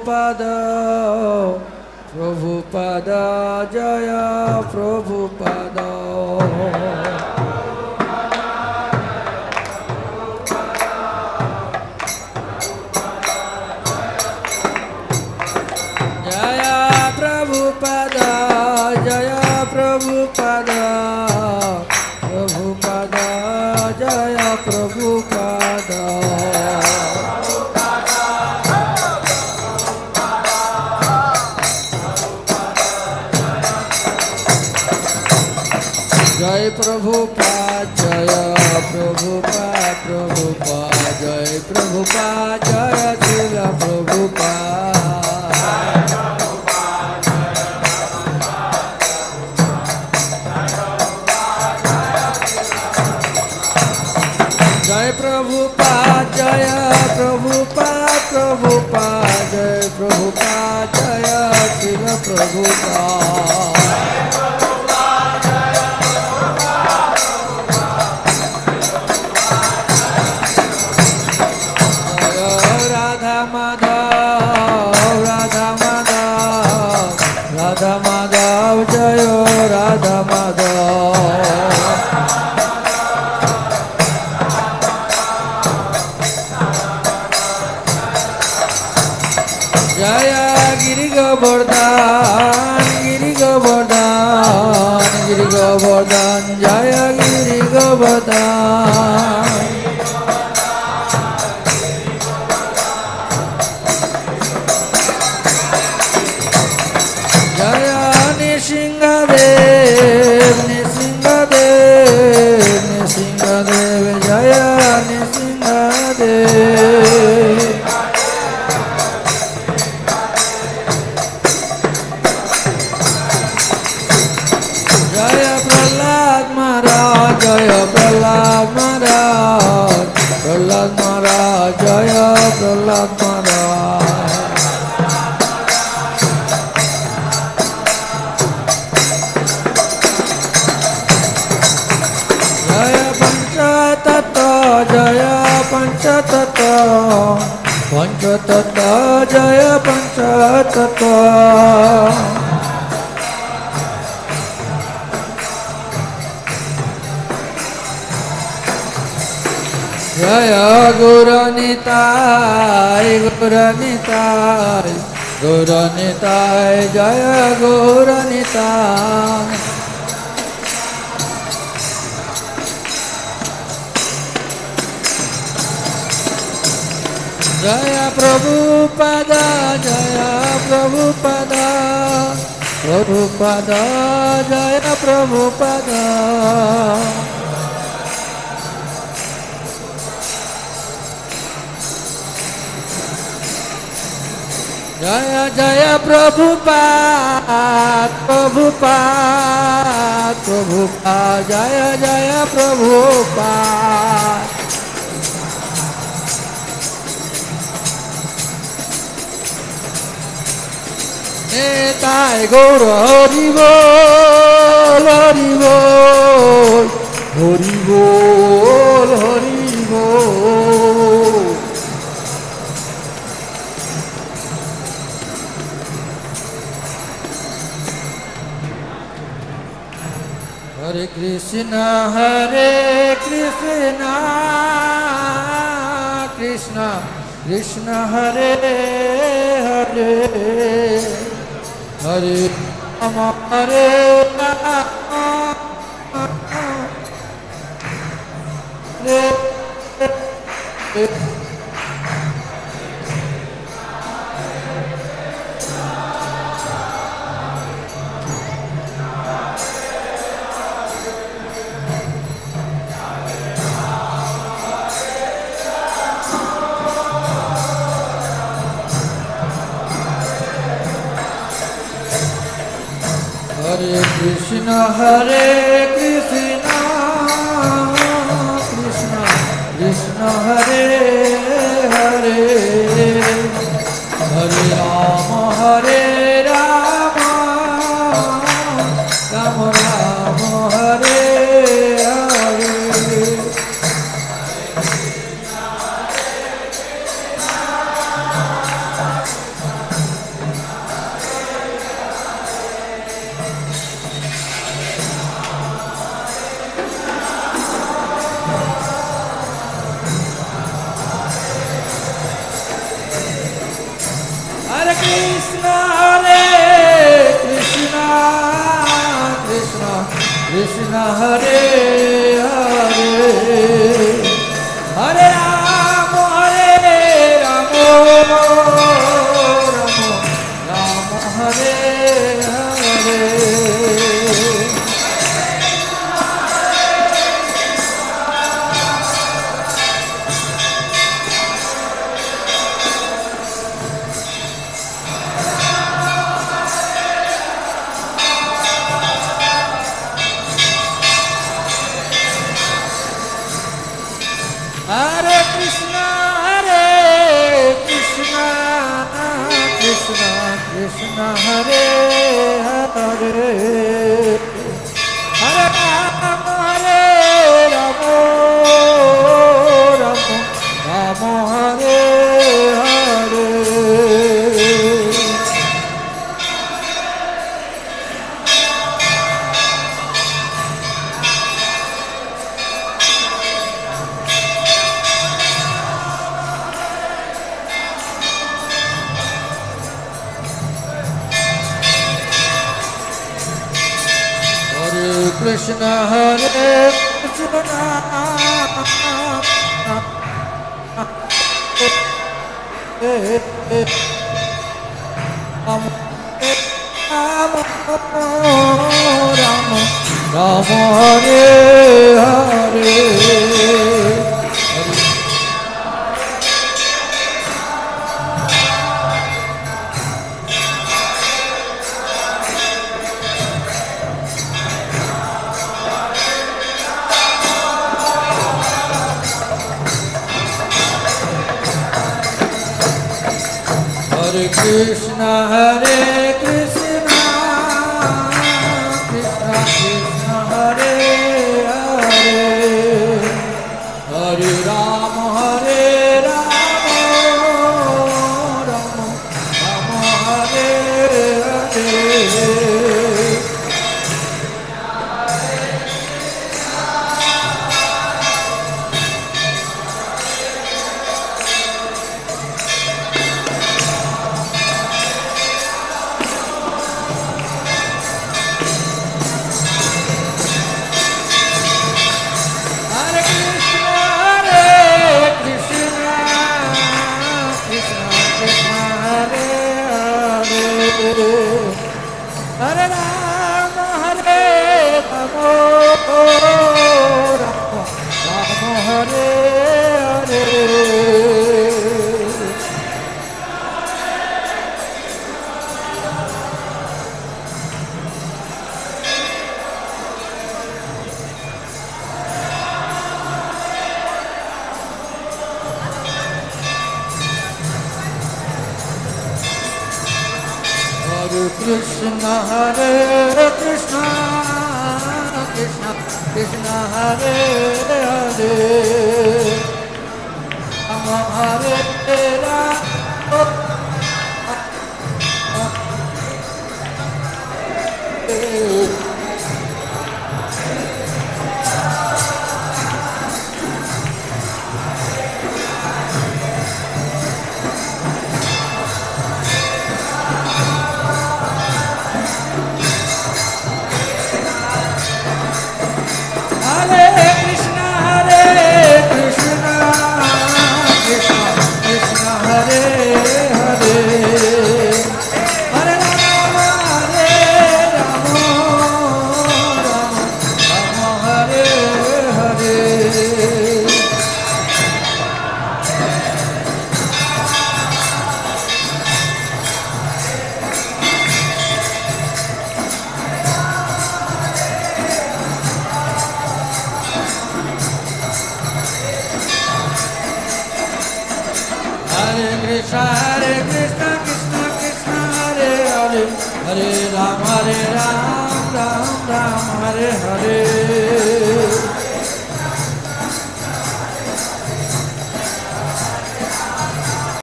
Prabhupada, Prabhupada, Jaya Prabhupada. Jaya Prabhupada, Jaya Prabhupada, Prabhupada, Jaya Prabhupada. Jai Prabhupada, Jaya Prabhupada, Prabhupada, Jai Prabhupada, Jaya Srila Prabhupada. Jai Prabhupada, Jaya Prabhupada, Prabhupada, Jai Prabhupada, Jaya Srila Prabhupada. Radha Madhav, Jaya Radha Madhav. Jaya Giri Govardhan, Giri Govardhan, Giri Govardhan, Jaya Giri Govardhan. Jaya Nishingadev, Nishingadev, Nishingadev, Jaya Nishingadev. Jaya Prahlad Maharaj, Jaya Prahlad Maharaj, Prahlad Maharaj, Jaya Prahlad Maharaj. Jaya Panchatattva, Jaya Panchatattva, Panchatattva, Jaya Panchatattva. Jaya Gauranitai, Gauranitai, Gauranitai, Jaya Gauranitai. Jaya Prabhupada, Jaya Prabhupada, Prabhupada, Jaya Prabhupada. Jaya Jaya Prabhupada, Prabhupada, Prabhupada, Jaya Jaya Prabhupada. Nitai Gaur Hari Bol, Hari Bol, Hari Bol, Hari Bol. Hare Krishna, Krishna Krishna, Hare Hare, Hare Rama, Hare Rama, Hare Krishna, Hare Krishna, Krishna Krishna, Hare Hare, Hare Rama, Hare Rama, Rama Rama, Hare Hare. Krishna Hare Hare Hare Rama Rama Rama Hare Hare Hare Krishna Krishna Krishna Hare Hare Hare Rama Rama Rama Hare Hare Krishna Hare Krishna Rama Rama Hare Hare Hare Krishna Krishna Krishna Hare Hare Hare Rama Rama Rama Hare Hare Hare Rama Rama Rama Hare Hare Krishna Krishna Krishna Hare Hare Rama Hare Rama Krishna Krishna Krishna Hare Hare Hare Ram Ram Ram Hare Hare